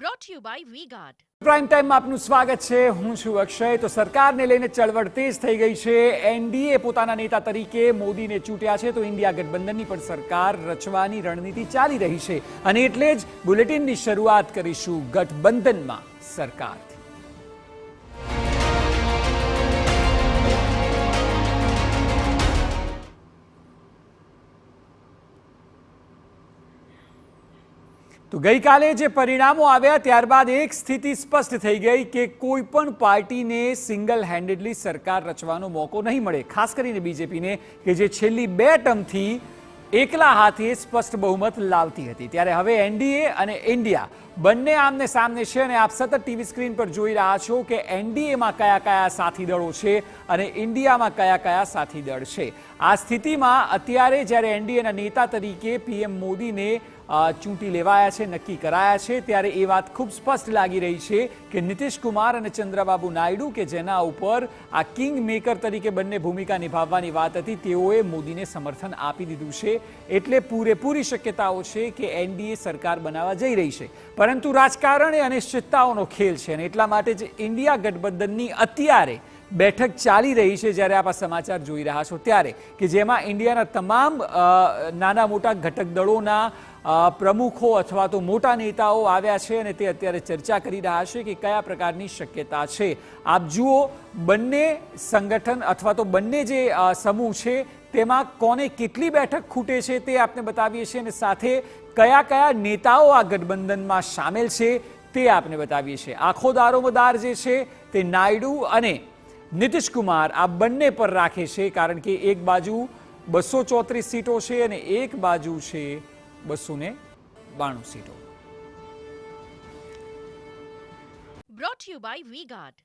Brought to you by V-Guard. Prime ટાઈમમાં આપનું સ્વાગત છે. હું છું અક્ષય. તો સરકારને લઈને ચળવળ તેજ થઈ ગઈ છે. એનડીએ પોતાના નેતા તરીકે મોદીને ચૂંટ્યા છે, તો ઇન્ડિયા ગઠબંધનની પણ સરકાર રચવાની રણનીતિ ચાલી રહી છે, અને એટલે જ બુલેટિનની શરૂઆત કરીશું ગઠબંધનમાં સરકારથી. તો ગઈકાલે જે પરિણામો આવ્યા ત્યારબાદ એક સ્થિતિ સ્પષ્ટ થઈ ગઈ કે કોઈ પણ પાર્ટીને સિંગલ હેન્ડેડલી સરકાર રચવાનો મોકો નહીં મળે, ખાસ કરીને બીજેપીને, કે જે છેલ્લી 2 ટર્મથી એકલા હાથે સ્પષ્ટ બહુમત લાવતી હતી. ત્યારે હવે એનડીએ અને ઇન્ડિયા બંને આમને સામને છે, અને આપ સતત ટીવી સ્ક્રીન પર જોઈ રહ્યા છો કે એનડીએમાં કયા કયા સાથી દળો છે અને ઇન્ડિયામાં કયા કયા સાથી દળ છે. આ સ્થિતિમાં અત્યારે જ્યારે એનડીએના નેતા તરીકે પીએમ મોદીને ચૂંટી લેવાયા છે, નક્કી કરાયા છે, ત્યારે એ વાત ખૂબ સ્પષ્ટ લાગી રહી છે કે નીતિશ કુમાર અને ચંદ્રબાબુ નાયડુ, કે જેના ઉપર આ કિંગ મેકર તરીકે બંને ભૂમિકા નિભાવવાની વાત હતી, તેઓએ મોદીને સમર્થન આપી દીધું છે. એટલે પૂરેપૂરી શક્યતાઓ છે કે એનડીએ સરકાર બનાવવા જઈ રહી છે. પરંતુ રાજકારણ એ અનિશ્ચિતતાઓનો ખેલ છે, અને એટલા માટે જ ઇન્ડિયા ગઠબંધનની અત્યારે બેઠક ચાલી રહી છે, જ્યારે આપ આ સમાચાર જોઈ રહ્યા છો ત્યારે, કે જેમાં ઇન્ડિયાના તમામ નાના મોટા ઘટક દળોના પ્રમુખો અથવા તો મોટા નેતાઓ આવ્યા છે, અને તે અત્યારે ચર્ચા કરી રહ્યા છે કે કયા પ્રકારની શક્યતા છે. આપ જુઓ, બંને સંગઠન અથવા તો બંને જે સમૂહ છે તેમાં કોને કેટલી બેઠક ખૂટે છે તે આપને બતાવીએ છીએ, અને સાથે કયા કયા નેતાઓ આ ગઠબંધનમાં સામેલ છે તે આપને બતાવીએ છીએ. આખો દારોમદાર જે છે તે નાયડુ અને નીતિશ કુમાર આ બંને પર રાખે છે, કારણ કે એક બાજુ 234 સીટો છે અને એક બાજુ છે 292 સીટો. Brought to you by V-Guard.